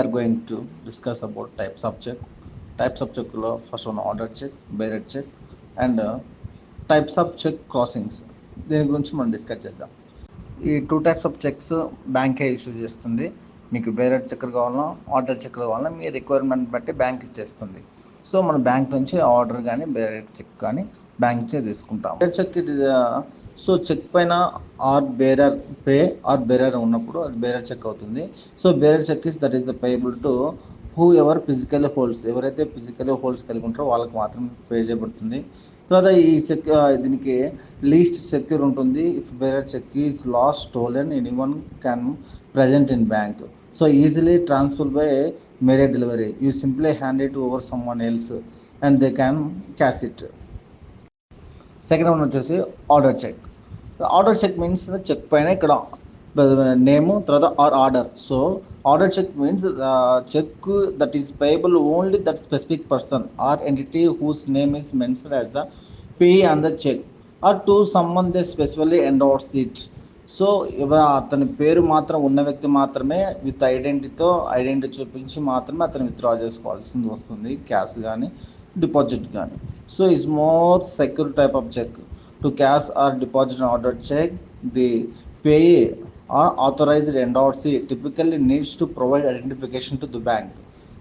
are going to discuss about types of check. Types of check లో first one order cheque, bearer cheque and types of cheque crossings. దీని గురించి మనం discuss చేద్దాం. ఈ 2 types of cheques బ్యాంకే issue చేస్తుంది. మీకు బేరెడ్ చెక్ కావాలన్నా ఆర్డర్ చెక్ కావాలన్నా మీ రిక్వైర్మెంట్ బట్టి బ్యాంక్ ఇచ్చేస్తుంది. సో మనం బ్యాంక్ నుంచి ఆర్డర్ కానీ బేరెడ్ చెక్ కానీ బ్యాంక్ నుంచి తీసుకుంటాం. బేరెడ్ చెక్ సో చెక్ పైన or bearer pay or bearer ఉన్నప్పుడు అది బేరర్ చెక్ అవుతుంది. So bearer check is that is the payable to who ever physical holds, ఎవరైతే ఫిజికల్ హోల్డ్స్ కలిగి ఉంటారో వాళ్ళకి మాత్రం పే చేయబడుతుంది. తర్వాత ఈ చెక్ దీనికి లీస్ట్ సెక్యూర్ ఉంటుంది. If bearer cheque is lost stolen anyone can present in bank. So easily transfer by mere delivery. You simply hand it over someone else and they can cash it. Second one వచ్చేసి order cheque. Order cheque means cheque పైన ఇక్కడ నేము తర్వాత order. So order cheque means cheque that is payable only that specific person or entity whose name is mentioned as the pay on the cheque or to someone they specifically endorse it. So అతని పేరు మాత్రం ఉన్న వ్యక్తి మాత్రమే with identity చూపించి మాత్రమే అతను withdraw చేసుకోవాల్సింది వస్తుంది, క్యాష్ కానీ డిపాజిట్ కానీ. So is more secure type of cheque. To cash or deposit order cheque the payee or authorized endorsee typically needs to provide identification to the bank.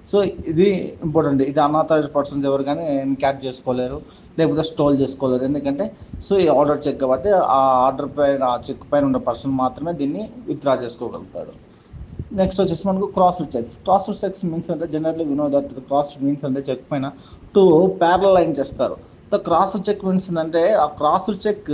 So ఇది important. ఇది unauthorised persons ఎవరు కానీ catch చేసుకోలేరు, లేకపోతే stole చేసుకోలేరు. ఎందుకంటే so ఈ order check కాబట్టి ఆ ఆర్డర్ పైన ఆ చెక్ పైన ఉన్న పర్సన్ మాత్రమే దీన్ని విత్డ్రా చేసుకోగలుగుతాడు. నెక్స్ట్ వచ్చేసి మనకు crossed cheques. Crossed cheques means అంటే generally we know that crossed means అంటే చెక్ పైన 2 ప్యారలల్ లైన్ చేస్తారు. ద క్రాస్డ్ చెక్ మీన్స్ అంటే ఆ క్రాస్డ్ చెక్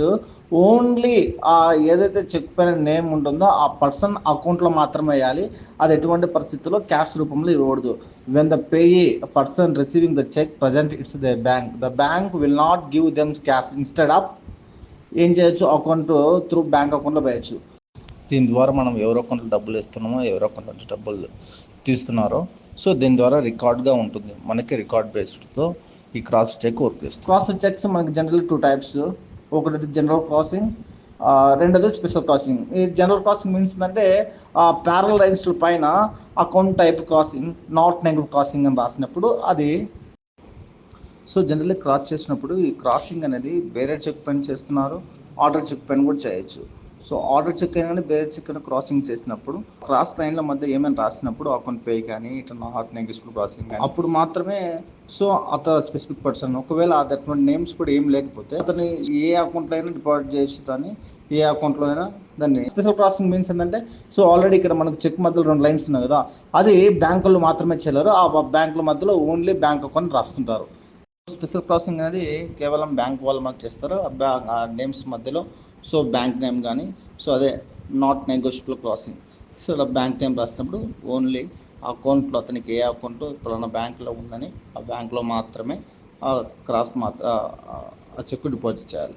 ఓన్లీ ఆ ఏదైతే చెక్ పైన నేమ్ ఉంటుందో ఆ పర్సన్ అకౌంట్లో మాత్రమే వేయాలి. అది ఎటువంటి పరిస్థితుల్లో క్యాష్ రూపంలో ఇవ్వకూడదు. When the payee person receiving the cheque present its the bank, the bank will not give them cash. Instead of ఏం చేయొచ్చు, అకౌంట్ త్రూ బ్యాంక్ అకౌంట్లో వేయచ్చు. దీని ద్వారా మనం ఎవరి అకౌంట్లో డబ్బులు ఇస్తున్నామో ఎవరి అకౌంట్ నుంచి డబ్బులు తీస్తున్నారో సో దీని ద్వారా రికార్డ్గా ఉంటుంది. మనకి రికార్డ్ బేస్డ్తో ఈ క్రాస్ చెక్ వర్క్ చేస్తుంది. క్రాస్ చెక్స్ మనకి జనరల్ 2 టైప్స్. ఒకటి జనరల్ క్రాసింగ్, రెండోది స్పెషల్ క్రాసింగ్. ఈ జనరల్ క్రాసింగ్ మీన్స్ అంటే ప్యారలల్ లైన్స్ పైన account type crossing, not negative crossing అని రాసినప్పుడు అది. సో జనరల్లీ క్రాస్ చేసినప్పుడు ఈ క్రాసింగ్ అనేది వేరే చెక్ పైన చేస్తున్నారు, ఆర్డర్ చెక్ పైన కూడా చేయొచ్చు. సో ఆర్డర్ చెక్ అయినా కానీ వేరే చెక్ అయినా క్రాసింగ్ చేసినప్పుడు క్రాస్ లైన్ల మధ్య ఏమైనా రాసినప్పుడు అకౌంట్ పే కానీ ఇట్లా నాట్ నెగటివ్ క్రాసింగ్ కానీ అప్పుడు మాత్రమే సో అతను స్పెసిఫిక్ పర్సన్. ఒకవేళ అటువంటి నేమ్స్ కూడా ఏం లేకపోతే అతని ఏ అకౌంట్లో అయినా డిపాజిట్ చేయొచ్చు, దాన్ని ఏ అకౌంట్లో అయినా దాన్ని. స్పెషల్ క్రాసింగ్ మీన్స్ ఏంటంటే సో ఆల్రెడీ ఇక్కడ మనకు చెక్ మధ్యలో 2 లైన్స్ ఉన్నాయి కదా, అది బ్యాంకుల్లో మాత్రమే చేయలేరు. ఆ బ్యాంకుల మధ్యలో ఓన్లీ బ్యాంక్ అకౌంట్ రాస్తుంటారు. స్పెషల్ క్రాసింగ్ అనేది కేవలం బ్యాంక్ వాళ్ళు మాకు చేస్తారు. ఆ నేమ్స్ మధ్యలో సో బ్యాంక్ నేమ్ కానీ సో అదే నాట్ నెగోషియబుల్ క్రాసింగ్. సో ఇలా బ్యాంక్ నేమ్ రాసినప్పుడు ఓన్లీ అకౌంట్లో అతనికి ఏ అకౌంట్ పలానా బ్యాంకులో ఉందని ఆ బ్యాంకులో మాత్రమే ఆ చెక్ డిపాజిట్ చేయాలి.